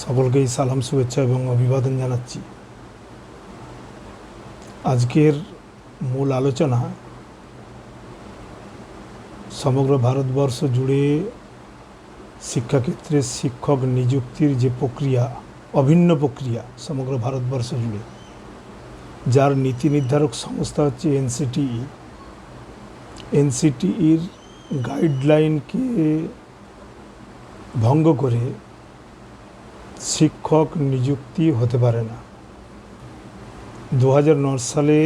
সকলকেই সালাম, শুভেচ্ছা এবং অভিবাদন জানাচ্ছি। আজকের মূল আলোচনা সমগ্র ভারতবর্ষ জুড়ে শিক্ষাক্ষেত্রে শিক্ষক নিযুক্তির যে প্রক্রিয়া, অভিন্ন প্রক্রিয়া সমগ্র ভারতবর্ষ জুড়ে, যার নীতি নির্ধারক সংস্থা হচ্ছে এনসিটিই। এনসিটিইর গাইডলাইনকে ভঙ্গ করে শিক্ষক নিযুক্তি হতে পারে না। 2009 সালে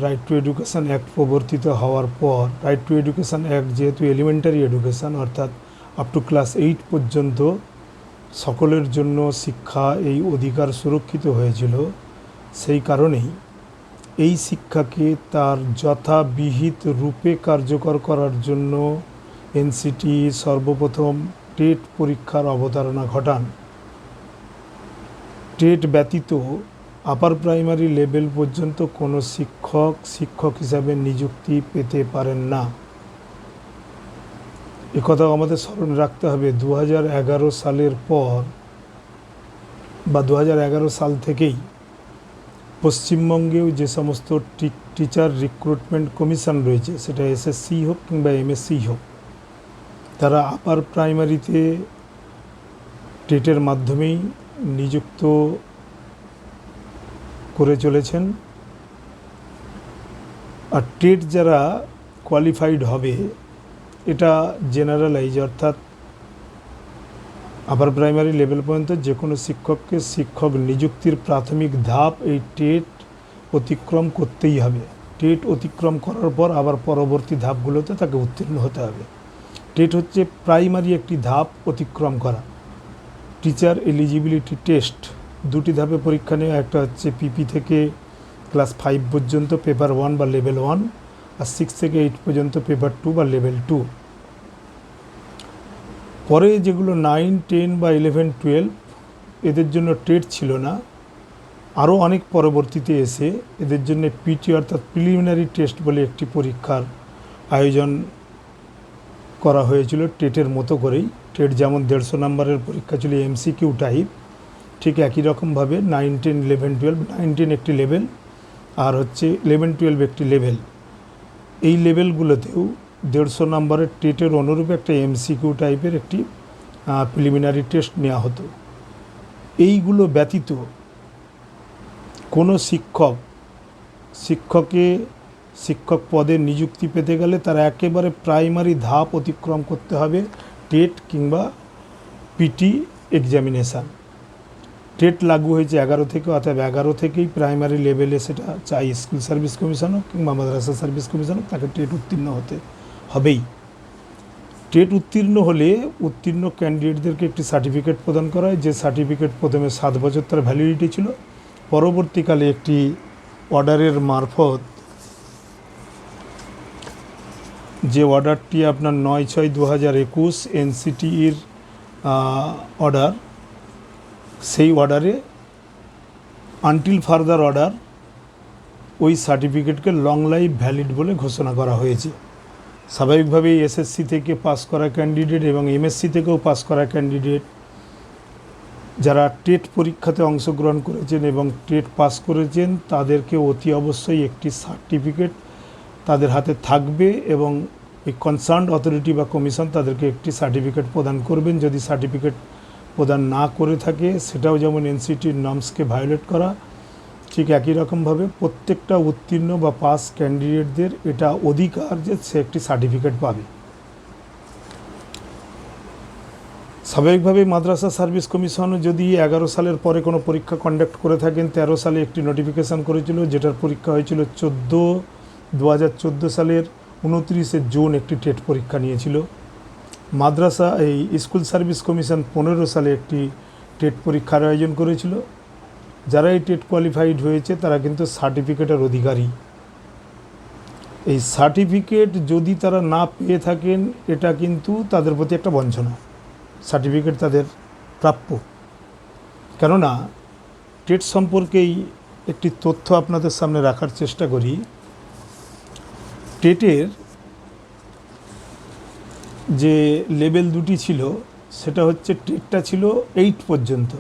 রাইট টু এডুকেশন অ্যাক্ট প্রবর্তিত হওয়ার পর, রাইট টু এডুকেশন অ্যাক্ট যেহেতু এলিমেন্টারি এডুকেশন অর্থাৎ আপ টু ক্লাস 8 পর্যন্ত সকলের জন্য শিক্ষা, এই অধিকার সুরক্ষিত হয়েছিল, সেই কারণেই এই শিক্ষাকে তার যথাবিহিত রূপে কার্যকর করার জন্য এনসিটিই সর্বপ্রথম টেট পরীক্ষার অবতারণা ঘটান। টেট ব্যতীত আপার প্রাইমারি লেভেল পর্যন্ত কোনো শিক্ষক হিসাবে নিযুক্তি পেতে পারেন না। একথাও আমাদের স্মরণে রাখতে হবে, 2011 সালের পর বা 2011 সাল থেকেই পশ্চিমবঙ্গেও যে সমস্ত টিচার রিক্রুটমেন্ট কমিশন রয়েছে, সেটা এসএসসি হোক কিংবা এমএসসি হোক, তারা আপার প্রাইমারিতে টেটের মাধ্যমেই নিযুক্ত করে চলেছেন। আর টেট যারা কোয়ালিফাইড হবে, এটা জেনারেলাইজ, অর্থাৎ আপার প্রাইমারি লেভেল পর্যন্ত যে কোনো শিক্ষককে শিক্ষক নিযুক্তির প্রাথমিক ধাপ এই টেট অতিক্রম করতেই হবে। টেট অতিক্রম করার পর আবার পরবর্তী ধাপগুলোতে তাকে উত্তীর্ণ হতে হবে। টেট হচ্ছে প্রাইমারি একটি ধাপ অতিক্রম করা। টিচার এলিজিবিলিটি টেস্ট দুটি ধাপে পরীক্ষা নেওয়া, একটা হচ্ছে পিপি থেকে ক্লাস 5 পর্যন্ত পেপার 1 বা লেভেল 1, আর 6 থেকে 8 পর্যন্ত পেপার 2 বা লেভেল 2। পরে যেগুলো 9, 10 বা 11, 12 এদের জন্য টেট ছিল না, আরও অনেক পরবর্তীতে এসে এদের জন্য পিটি অর্থাৎ প্রিলিমিনারি টেস্ট বলে একটি পরীক্ষার আয়োজন করা হয়েছিল টেটের মতো করেই। টেট যেমন 150 নম্বরের পরীক্ষা ছিল এমসিকিউ টাইপ, ঠিক একই রকমভাবে 9, 10, 11, 12, 9, 10 একটি লেভেল আর হচ্ছে 11, 12 একটি লেভেল। এই লেভেলগুলোতেও 150 নম্বরের টেটের অনুরূপে একটা এমসিকিউ টাইপের একটি প্রিলিমিনারি টেস্ট নেওয়া হতো। এইগুলো ব্যতীত কোনো শিক্ষক পদে নিযুক্তি পেতে গেলে তারা একেবারে প্রাইমারি ধাপ অতিক্রম করতে হবে, টেট কিংবা পিটি এক্সামিনেশান। টেট লাগু হয়েছে 11 থেকে, অর্থাৎ 11 থেকেই প্রাইমারি লেভেলে, সেটা চাই স্কুল সার্ভিস কমিশন হোক কিংবা মাদ্রাসা সার্ভিস কমিশন হোক, তাকে টেট উত্তীর্ণ হতে হবেই। টেট উত্তীর্ণ হলে উত্তীর্ণ ক্যান্ডিডেটদেরকে একটি সার্টিফিকেট প্রদান করা হয়, যে সার্টিফিকেট প্রথমে 7 বছর তার ভ্যালিডিটি ছিল, পরবর্তীকালে একটি অর্ডারের মারফত, যে অর্ডারটি আপনার 9/6/2021 এনসিটিইর অর্ডার, সেই অর্ডারে আনটিল ফার্দার অর্ডার ওই সার্টিফিকেটকে লং লাইফ ভ্যালিড বলে ঘোষণা করা হয়েছে। স্বাভাবিকভাবেই এসএসসি থেকে পাস করা ক্যান্ডিডেট এবং এমএসসি থেকেও পাস করা ক্যান্ডিডেট যারা টেট পরীক্ষাতে অংশগ্রহণ করেছেন এবং টেট পাস করেছেন, তাদেরকে অতি অবশ্যই একটি সার্টিফিকেট তাদের হাতে থাকবে এবং এই কনসার্নড অথরিটি বা কমিশন তাদেরকে একটি সার্টিফিকেট প্রদান করবেন। যদি সার্টিফিকেট প্রদান না করে থাকে, সেটাও যেমন এনসিটির নর্মসকে ভায়োলেট করা, ঠিক একই রকমভাবে প্রত্যেকটা উত্তীর্ণ বা পাস ক্যান্ডিডেটদের এটা অধিকার যে সে একটি সার্টিফিকেট পাবে। স্বাভাবিকভাবেই মাদ্রাসা সার্ভিস কমিশন যদি 11 সালের পরে কোনো পরীক্ষা কন্ডাক্ট করে থাকেন, 13 সালে একটি নোটিফিকেশান করেছিল, যেটার পরীক্ষা হয়েছিল 2014 সালের 29শে জুন একটি টেট পরীক্ষা নিয়েছিল। মাদ্রাসা স্কুল সার্ভিস কমিশন 15 সালে একটি টেট পরীক্ষার আয়োজন করেছিল। যারা এই টেট কোয়ালিফাইড হয়েছে তারা কিন্তু সার্টিফিকেটের অধিকারী। এই সার্টিফিকেট যদি তারা না পেয়ে থাকেন, এটা কিন্তু তাদের প্রতি একটা বঞ্চনা। সার্টিফিকেট তাদের প্রাপ্য। কেননা টেট সম্পর্কেই একটি তথ্য আপনাদের সামনে রাখার চেষ্টা করি। টেটের যে লেভেল দুটি ছিল, সেটা হচ্ছে টেটটা ছিল 8 পর্যন্ত,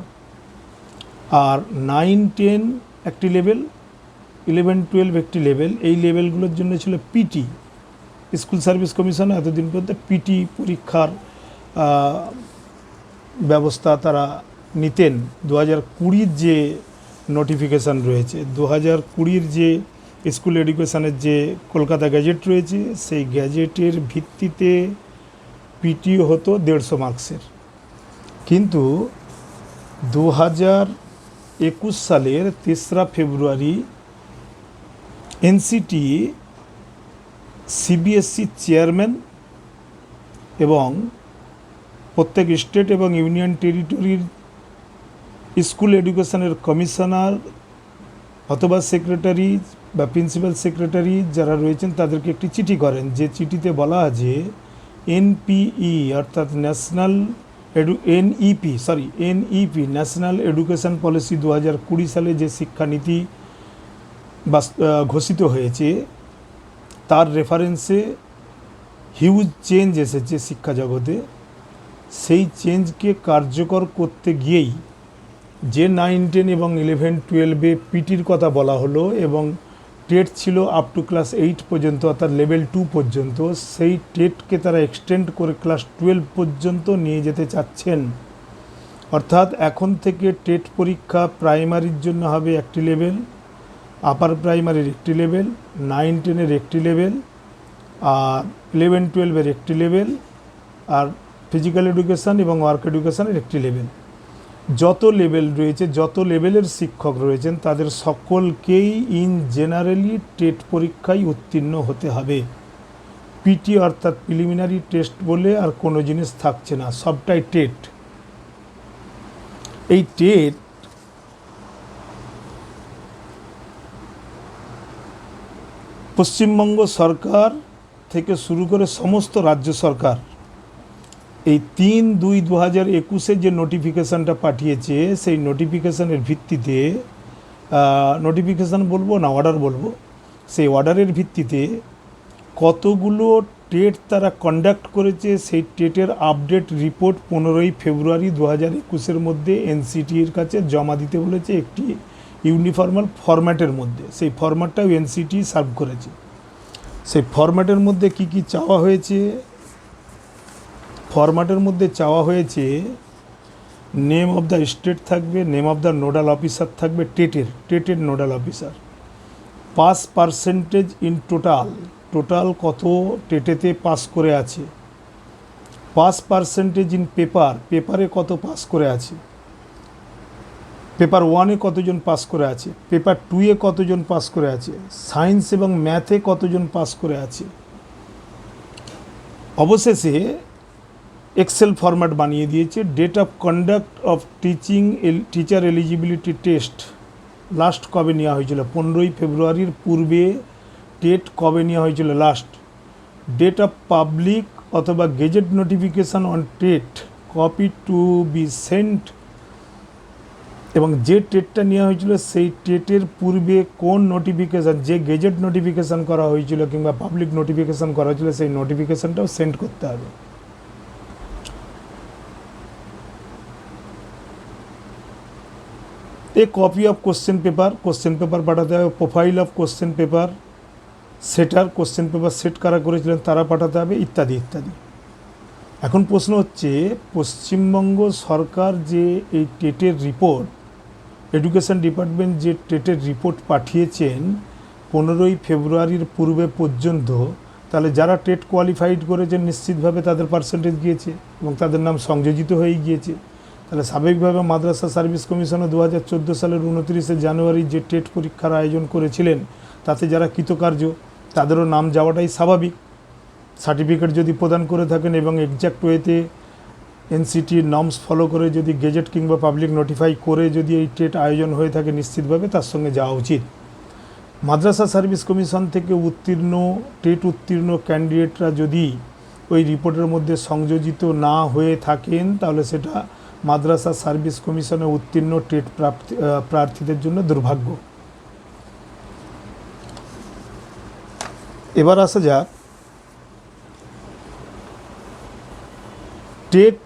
আর 9-10 একটি লেভেল, 11-12 একটি লেভেল। এই লেভেলগুলোর জন্য ছিল পিটি, স্কুল সার্ভিস কমিশন এতদিন পর্যন্ত পিটি পরীক্ষার ব্যবস্থা তারা নিতেন। 2020 যে নোটিফিকেশান রয়েছে, 2020 যে স্কুল এডুকেশানের যে কলকাতা গ্যাজেট রয়েছে, সেই গ্যাজেটের ভিত্তিতে পিটিও হতো 150 মার্কসের। কিন্তু 2021 সালের 3রা ফেব্রুয়ারি এনসিটি সিবিএসসি চেয়ারম্যান এবং প্রত্যেক স্টেট এবং ইউনিয়ন টেরিটরির স্কুল এডুকেশনের কমিশনার অথবা সেক্রেটারি বা প্রিন্সিপাল সেক্রেটারি যারা রয়েছেন তাদেরকে একটি চিঠি করেন, যে চিঠিতে বলা আছে এনপিই অর্থাৎ এনইপি ন্যাশনাল এডুকেশন পলিসি 2020 সালে যে শিক্ষানীতি ঘোষিত হয়েছে তার রেফারেন্সে হিউজ চেঞ্জ এসেছে শিক্ষা জগতে। সেই চেঞ্জকে কার্যকর করতে গিয়েই যে 9-10 এবং 11-12 পিটির কথা বলা হলো এবং টেট ছিল আপ টু ক্লাস 8 পর্যন্ত অর্থাৎ লেভেল 2 পর্যন্ত, সেই টেটকে তারা এক্সটেন্ড করে ক্লাস 12 পর্যন্ত নিয়ে যেতে চাচ্ছেন। অর্থাৎ এখন থেকে টেট পরীক্ষা প্রাইমারির জন্য হবে একটি লেভেল, আপার প্রাইমারির একটি লেভেল, 9-10-এর একটি লেভেল, আর 11-12-এর একটি লেভেল, আর ফিজিক্যাল এডুকেশান এবং ওয়ার্ক এডুকেশানের একটি লেভেল। যত লেভেল রয়েছে, যত লেভেলের শিক্ষক রয়েছেন তাদের সকলকেই ইন জেনারেলি টেট পরীক্ষায় উত্তীর্ণ হতে হবে। পিটি অর্থাৎ প্রিলিমিনারি টেস্ট বলে আর কোনো জিনিস থাকছে না, সবটাই টেট। এই টেট পশ্চিমবঙ্গ সরকার থেকে শুরু করে সমস্ত রাজ্য সরকার এই 3/2/2021 যে নোটিফিকেশানটা পাঠিয়েছে, সেই নোটিফিকেশানের ভিত্তিতে, নোটিফিকেশান বলবো না অর্ডার বলবো, সেই অর্ডারের ভিত্তিতে কতগুলো টেট তারা কন্ডাক্ট করেছে সেই টেটের আপডেট রিপোর্ট 15ই ফেব্রুয়ারি 2021 মধ্যে এনসিটির কাছে জমা দিতে বলেছে একটি ইউনিফর্মাল ফরম্যাটের মধ্যে। সেই ফরম্যাটটাও এনসিটি সার্ভ করেছে। সেই ফরম্যাটের মধ্যে কি কি চাওয়া হয়েছে? ফরম্যাটের মধ্যে চাওয়া হয়েছে নেম অফ দ্য স্টেট থাকবে, name of the nodal officer থাকবে, টেটের nodal officer, pass percentage in total কত টেটেতে পাস করে আছে, পাস পার্সেন্টেজ ইন পেপারে কত পাস করে আছে, পেপার 1-এ কতজন পাস করে আছে, পেপার 2-এ কতজন পাস করে আছে, সায়েন্স এবং ম্যাথে কতজন পাস করে আছে। অবশেষে এক্সেল ফরম্যাট বানিয়ে দিয়েছে। Date of conduct of teacher eligibility test last কবে নেওয়া হয়েছিল? 15ই ফেব্রুয়ারির পূর্বে টেট কবে নেওয়া হয়েছিল লাস্ট? ডেট অফ পাবলিক অথবা gazette notification on TET copy to be sent, এবং যে টেটটা নেওয়া হয়েছিল সেই টেটের পূর্বে কোন নোটিফিকেশান, যে গেজেট নোটিফিকেশান করা হয়েছিল কিংবা পাবলিক নোটিফিকেশান করা হয়েছিল সেই নোটিফিকেশানটাও সেন্ড করতে হবে। এ কপি অফ কোশ্চেন পেপার পাঠাতে হবে, প্রোফাইল অফ কোশ্চেন পেপার সেটার, কোশ্চেন পেপার সেট কারা করেছিলেন তারা পাঠাতে হবে, ইত্যাদি ইত্যাদি। এখন প্রশ্ন হচ্ছে, পশ্চিমবঙ্গ সরকার যে এই টেটের রিপোর্ট, এডুকেশন ডিপার্টমেন্ট যে টেটের রিপোর্ট পাঠিয়েছেন 15ই ফেব্রুয়ারির পূর্বে পর্যন্ত, তাহলে যারা টেট কোয়ালিফাইড করেছেন নিশ্চিতভাবে তাদের পার্সেন্টেজ গিয়েছে এবং তাদের নাম সংযোজিত হয়ে গিয়েছে। তাহলে স্বাভাবিকভাবে মাদ্রাসা সার্ভিস কমিশনও 2014 সালের 29শে জানুয়ারি যে টেট পরীক্ষার আয়োজন করেছিলেন তাতে যারা কৃতকার্য তাদেরও নাম যাওয়াটাই স্বাভাবিক। সার্টিফিকেট যদি প্রদান করে থাকেন এবং এক্স্যাক্ট ওয়েতে এনসিটির নর্মস ফলো করে যদি গেজেট কিংবা পাবলিক নোটিফাই করে যদি এই টেট আয়োজন হয়ে থাকে নিশ্চিতভাবে তার সঙ্গে যাওয়া উচিত। মাদ্রাসা সার্ভিস কমিশন থেকে টেট উত্তীর্ণ ক্যান্ডিডেটরা যদি ওই রিপোর্টের মধ্যে সংযোজিত না হয়ে থাকেন তাহলে সেটা মাদ্রাসা সার্ভিস কমিশনে উত্তীর্ণ টেট প্রার্থীদের জন্য দুর্ভাগ্য। এবার আসা যাক টেট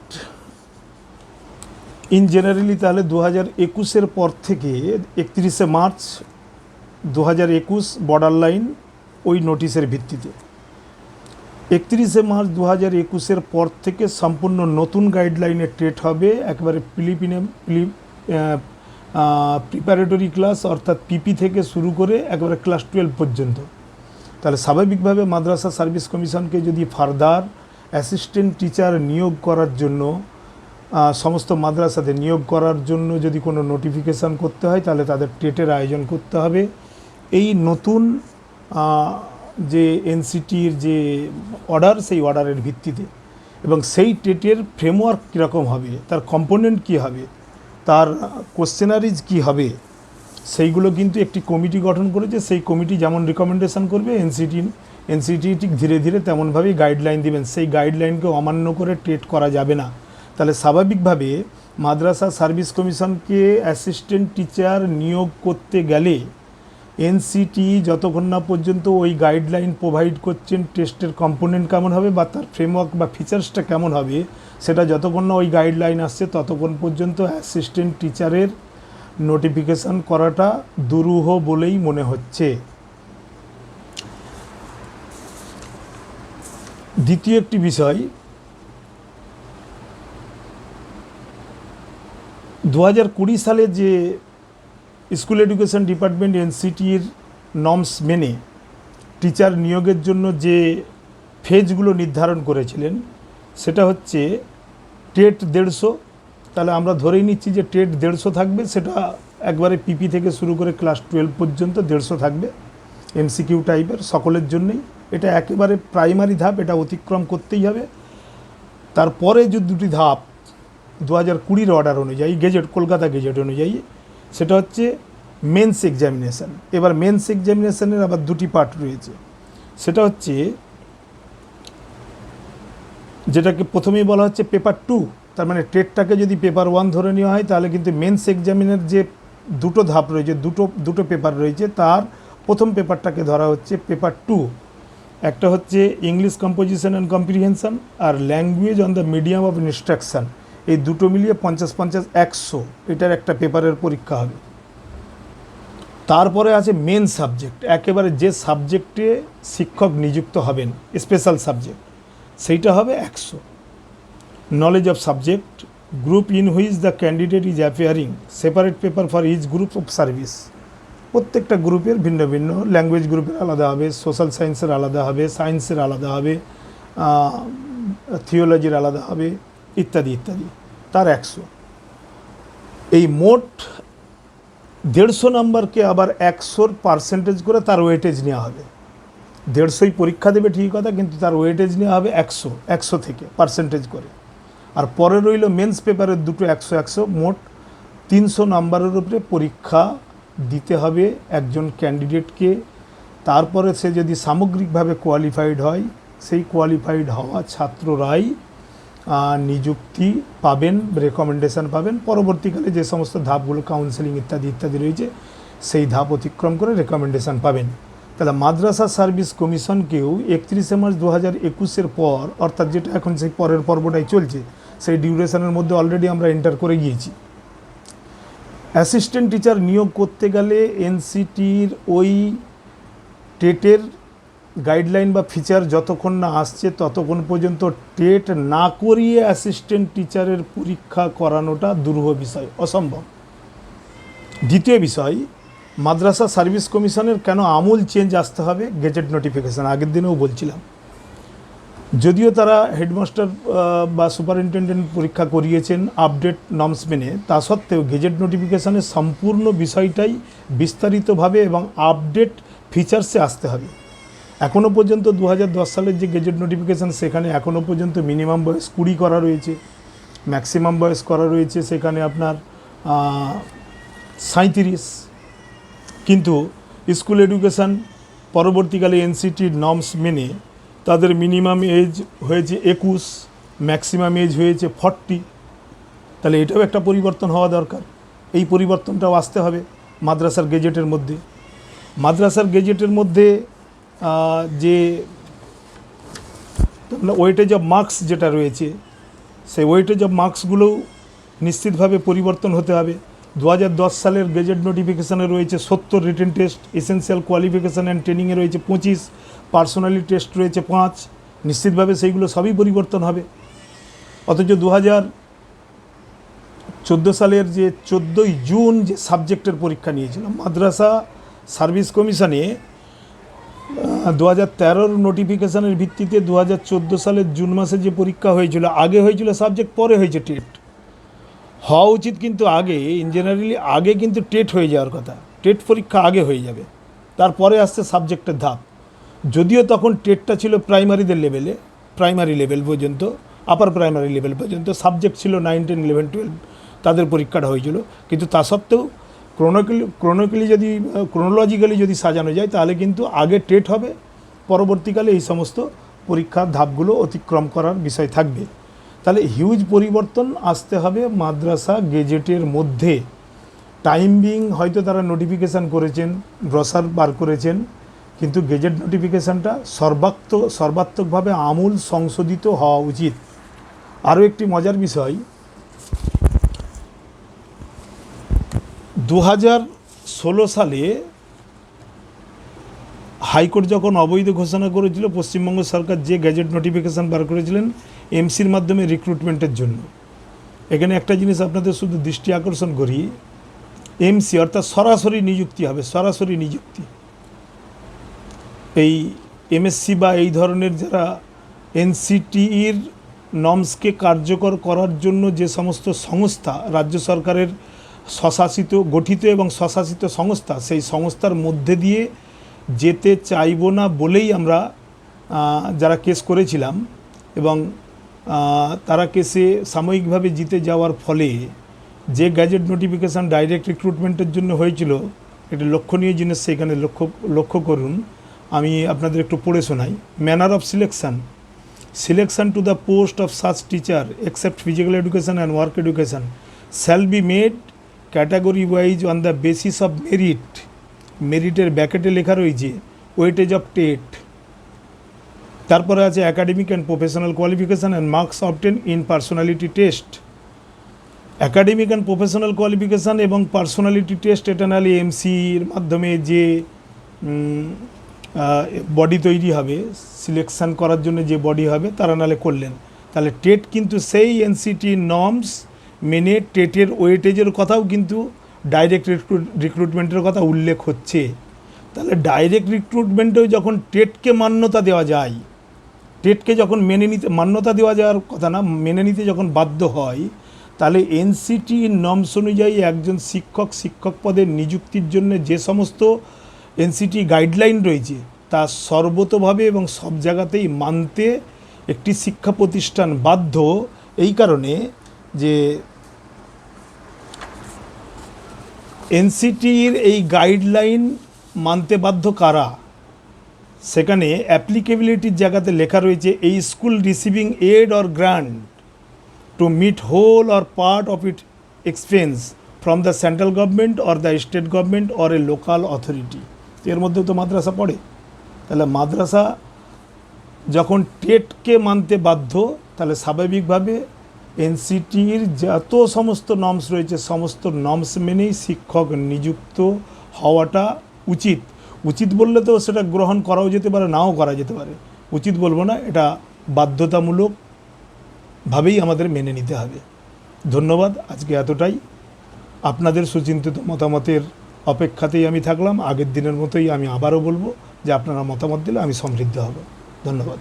ইন জেনারেলি তাহলে 2021-এর পর থেকে 31শে মার্চ 2021 বর্ডার লাইন ওই নোটিশের ভিত্তিতে 31শে মার্চ 2021-এর পর থেকে সম্পূর্ণ নতুন গাইডলাইনে টেট হবে, একেবারে প্রিপারেটরি ক্লাস অর্থাৎ পিপি থেকে শুরু করে একেবারে ক্লাস 12 পর্যন্ত। তাহলে স্বাভাবিকভাবে মাদ্রাসা সার্ভিস কমিশনকে যদি ফার্দার অ্যাসিস্ট্যান্ট টিচার নিয়োগ করার জন্য সমস্ত মাদ্রাসাতে নিয়োগ করার জন্য যদি কোনো নোটিফিকেশান করতে হয় তাহলে তাদের টেটের আয়োজন করতে হবে এই নতুন যে এনসিটির যে অর্ডার সেই অর্ডারের ভিত্তিতে। এবং সেই টেটের ফ্রেমওয়ার্ক কীরকম হবে, তার কম্পোনেন্ট কী হবে, তার কোশ্চেনারিজ কী হবে, সেইগুলো কিন্তু একটি কমিটি গঠন করেছে। সেই কমিটি যেমন রিকমেন্ডেশন করবে এনসিটি ঠিক ধীরে ধীরে তেমনভাবেই গাইডলাইন দিবেন। সেই গাইডলাইনকে অমান্য করে টেট করা যাবে না। তাহলে স্বাভাবিকভাবে মাদ্রাসা সার্ভিস কমিশনকে অ্যাসিস্ট্যান্ট টিচার নিয়োগ করতে গেলে এনসিটি যতক্ষণ না পর্যন্ত ওই গাইডলাইন প্রোভাইড করছেন টেস্টের কম্পোনেন্ট কেমন হবে বা তার ফ্রেমওয়ার্ক বা ফিচার্সটা কেমন হবে, সেটা যতক্ষণ না ওই গাইডলাইন আসছে ততক্ষণ পর্যন্ত অ্যাসিস্ট্যান্ট টিচারের নোটিফিকেশান করাটা দুরূহ বলেই মনে হচ্ছে। দ্বিতীয় একটি বিষয়, 2020 সালে যে স্কুল এডুকেশন ডিপার্টমেন্ট এনসিটির নর্মস মেনে টিচার নিয়োগের জন্য যে ফেজগুলো নির্ধারণ করেছিলেন সেটা হচ্ছে টেট 150। তাহলে আমরা ধরেই নিচ্ছি যে টেট 150 থাকবে, সেটা একবারে পিপি থেকে শুরু করে ক্লাস 12 পর্যন্ত 150 থাকবে, এমসিকিউ টাইপের সকলের জন্যই। এটা একেবারে প্রাইমারি ধাপ, এটা অতিক্রম করতেই হবে। তারপরে যে দুটি ধাপ 2020 অর্ডার অনুযায়ী গেজেট, কলকাতা গেজেট অনুযায়ী, সেটা হচ্ছে মেন্স এক্সামিনেশান। এবার মেন্স এক্সামিনেশানের আবার দুটি পার্ট রয়েছে। সেটা হচ্ছে যেটাকে প্রথমেই বলা হচ্ছে পেপার 2, তার মানে টেটটাকে যদি পেপার 1 ধরে নেওয়া হয় তাহলে কিন্তু মেন্স এক্সামিনের যে দুটো ধাপ রয়েছে, দুটো পেপার রয়েছে, তার প্রথম পেপারটাকে ধরা হচ্ছে পেপার 2। একটা হচ্ছে ইংলিশ কম্পোজিশন অ্যান্ড কম্প্রিহেনশন আর language on the medium of instruction. এই দুটো মিলিয়ে 50-50-100 এটার একটা পেপারের পরীক্ষা হবে। তারপরে আছে মেন সাবজেক্ট, একেবারে যে সাবজেক্টে শিক্ষক নিযুক্ত হবেন, স্পেশাল সাবজেক্ট, সেইটা হবে 100। Knowledge of subject, group in which the candidate is appearing, separate paper for each group of service. প্রত্যেকটা গ্রুপের ভিন্ন ভিন্ন, ল্যাঙ্গুয়েজ গ্রুপের আলাদা হবে, সোশ্যাল সায়েন্সের আলাদা হবে, সায়েন্সের আলাদা হবে, থিওলজির আলাদা হবে, ইত্যাদি ইত্যাদি। তার 100। এই মোট 150 নাম্বারকে আবার 100-র পার্সেন্টেজ করে তার ওয়েটেজ নেওয়া হবে। 150ই পরীক্ষা দেবে ঠিক কথা, কিন্তু তার ওয়েটেজ নেওয়া হবে 100 থেকে পার্সেন্টেজ করে। আর পরে রইল মেন্স পেপারের দুটো 100, মোট 300 নাম্বারের উপরে পরীক্ষা দিতে হবে একজন ক্যান্ডিডেটকে। তারপরে সে যদি সামগ্রিকভাবে কোয়ালিফাইড হয়, সেই কোয়ালিফাইড হওয়া ছাত্ররাই নিযুক্তি পাবেন, রেকমেন্ডেশন পাবেন। পরবর্তীকালে যে সমস্ত ধাপগুলো কাউন্সেলিং ইত্যাদি ইত্যাদি রয়েছে সেই ধাপ অতিক্রম করে রেকমেন্ডেশন পাবেন। তাহলে মাদ্রাসা সার্ভিস কমিশনকেও 31শে মার্চ 2021-এর পর, অর্থাৎ যেটা এখন সেই পরের পর্বটাই চলছে, সেই ডিউরেশনের মধ্যে অলরেডি আমরা এন্টার করে গিয়েছি। অ্যাসিস্ট্যান্ট টিচার নিয়োগ করতে গেলে এনসিটির ওই টেটের গাইডলাইন বা ফিচার যতক্ষণ না আসছে ততক্ষণ পর্যন্ত টেট না করিয়ে অ্যাসিস্ট্যান্ট টিচারের পরীক্ষা করানোটা দুরূহ বিষয়, অসম্ভব। দ্বিতীয় বিষয়, মাদ্রাসা সার্ভিস কমিশনের কেন আমূল চেঞ্জ আসতে হবে গেজেট নোটিফিকেশান। আগের দিনেও বলছিলাম, যদিও তারা হেডমাস্টার বা সুপারিনটেন্ডেন্ট পরীক্ষা করিয়েছেন আপডেট নর্মস মেনে, তা সত্ত্বেও গেজেট নোটিফিকেশানের সম্পূর্ণ বিষয়টাই বিস্তারিতভাবে এবং আপডেট ফিচার্সে আসতে হবে। এখনও পর্যন্ত 2010 সালের যে গেজেট নোটিফিকেশান, সেখানে এখনও পর্যন্ত মিনিমাম বয়স 20 করা রয়েছে, ম্যাক্সিমাম বয়স করা রয়েছে সেখানে আপনার 37। কিন্তু স্কুল এডুকেশান পরবর্তীকালে এনসিটির নর্মস মেনে তাদের মিনিমাম এজ হয়েছে 21, ম্যাক্সিমাম এজ হয়েছে 40। তাহলে এটাও একটা পরিবর্তন হওয়া দরকার। এই পরিবর্তনটাও আসতে হবে মাদ্রাসার গেজেটের মধ্যে। মাদ্রাসার গেজেটের মধ্যে যে ওয়েটেজ অফ মার্কস যেটা রয়েছে, সেই ওয়েটেজ অফ মার্কসগুলোও নিশ্চিতভাবে পরিবর্তন হতে হবে। 2010 সালের গেজেট নোটিফিকেশানে রয়েছে 70 written test, essential qualification and ট্রেনিংয়ে রয়েছে 25, পার্সোনালি টেস্ট রয়েছে 5। নিশ্চিতভাবে সেইগুলো সবই পরিবর্তন হবে। অথচ 2014 সালের যে 14ই জুন যে সাবজেক্টের পরীক্ষা নিয়েছিল মাদ্রাসা সার্ভিস কমিশনে 2013 নোটিফিকেশানের ভিত্তিতে 2014 সালের জুন মাসে যে পরীক্ষা হয়েছিল, আগে হয়েছিল সাবজেক্ট, পরে হয়েছে টেট। হওয়া উচিত কিন্তু আগে, ইন জেনারেলি আগে কিন্তু টেট হয়ে যাওয়ার কথা, টেট পরীক্ষা আগে হয়ে যাবে, তারপরে আসছে সাবজেক্টের ধাপ। যদিও তখন টেটটা ছিল প্রাইমারিদের লেভেলে, প্রাইমারি লেভেল পর্যন্ত, আপার প্রাইমারি লেভেল পর্যন্ত, সাবজেক্ট ছিল 9, 10, 11, 12 তাদের পরীক্ষাটা হয়েছিল। কিন্তু তা সত্ত্বেও ক্রোনোলজিক্যালি যদি সাজানো যায় তাহলে কিন্তু আগে টেট হবে, পরবর্তীকালে এই সমস্ত পরীক্ষার ধাপগুলো অতিক্রম করার বিষয় থাকবে। তাহলে হিউজ পরিবর্তন আসতে হবে মাদ্রাসা গেজেটের মধ্যে। টাইম বিং হয়তো তারা নোটিফিকেশান করেছেন, ব্রসার বার করেছেন, কিন্তু গেজেট নোটিফিকেশানটা সর্বাত্মকভাবে আমূল সংশোধিত হওয়া উচিত। আরও একটি মজার বিষয়, 2016 সালে হাইকোর্ট যখন অবৈধ ঘোষণা করেছিল, পশ্চিমবঙ্গ সরকার যে গ্যাজেট নোটিফিকেশান বার করেছিলেন এমসির মাধ্যমে রিক্রুটমেন্টের জন্য, এখানে একটা জিনিস আপনাদের শুধু দৃষ্টি আকর্ষণ করি, এমসি অর্থাৎ সরাসরি নিযুক্তি হবে, সরাসরি নিযুক্তি। এই এমএসসি বা এই ধরনের যারা এনসিটির নর্মসকে কার্যকর করার জন্য যে সমস্ত সংস্থা, রাজ্য সরকারের স্বশাসিত, গঠিত এবং স্বশাসিত সংস্থা, সেই সংস্থার মধ্যে দিয়ে যেতে চাইব না বলেই আমরা যারা কেস করেছিলাম এবং তারা কেসে সাময়িকভাবে জিতে যাওয়ার ফলে যে গ্যাজেট নোটিফিকেশান ডাইরেক্ট রিক্রুটমেন্টের জন্য হয়েছিল, একটি লক্ষণীয় জিনিস সেখানে লক্ষ্য করুন। আমি আপনাদের একটু পড়ে শোনাই। Manner of selection to the post of such teacher except physical education and work education shall be made category wise on the basis of merit. মেরিটের ব্যাকেটে লেখা রয়েছে ওয়েটেজ অফ টেট, তারপরে আছে academic and professional qualification and marks obtain in personality test. Academic and professional qualification এবং personality test, এটা নাহলে এমসির মাধ্যমে যে বডি তৈরি হবে, সিলেকশান করার জন্য যে বডি হবে তারা নাহলে করলেন। তাহলে টেট কিন্তু সেই এনসিটি নর্মস মেনে টেটের ওয়েটেজের কথাও কিন্তু ডাইরেক্ট রিক্রুটমেন্টের কথা উল্লেখ হচ্ছে। তাহলে ডাইরেক্ট রিক্রুটমেন্টেও যখন টেটকে মান্যতা দেওয়া যায়, টেটকে যখন মেনে নিতে, মান্যতা দেওয়া যাওয়ার কথা না, মেনে নিতে যখন বাধ্য হয়, তাহলে এনসিটি নর্মস অনুযায়ী একজন শিক্ষক পদের নিযুক্তির জন্য যে সমস্ত এনসিটি গাইডলাইন রয়েছে তা সর্বতোভাবে এবং সব জায়গাতেই মানতে একটি শিক্ষা প্রতিষ্ঠান বাধ্য। এই কারণে যে এনসিটির এই গাইডলাইন মানতে বাধ্য কারা, সেখানে অ্যাপ্লিকেবিলিটির জায়গাতে লেখা রয়েছে এই school receiving aid or grant to meet whole or part of it expense from the central government or the state government or a local authority. এর মধ্যে তো মাদ্রাসা পড়ে। তাহলে মাদ্রাসা যখন টেটকে মানতে বাধ্য, তাহলে স্বাভাবিকভাবে এনসিটির যত সমস্ত নর্মস রয়েছে সমস্ত নর্মস মেনেই শিক্ষক নিযুক্ত হওয়াটা উচিত। উচিত বললে তো সেটা গ্রহণ করাও যেতে পারে, নাও করা যেতে পারে। উচিত বলবো না, এটা বাধ্যতামূলকভাবেই আমাদের মেনে নিতে হবে। ধন্যবাদ, আজকে এতটাই। আপনাদের সুচিন্তিত মতামতের অপেক্ষাতেই আমি থাকলাম। আগের দিনের মতোই আমি আবারও বলবো যে আপনারা মতামত দিলে আমি সমৃদ্ধ হব। ধন্যবাদ।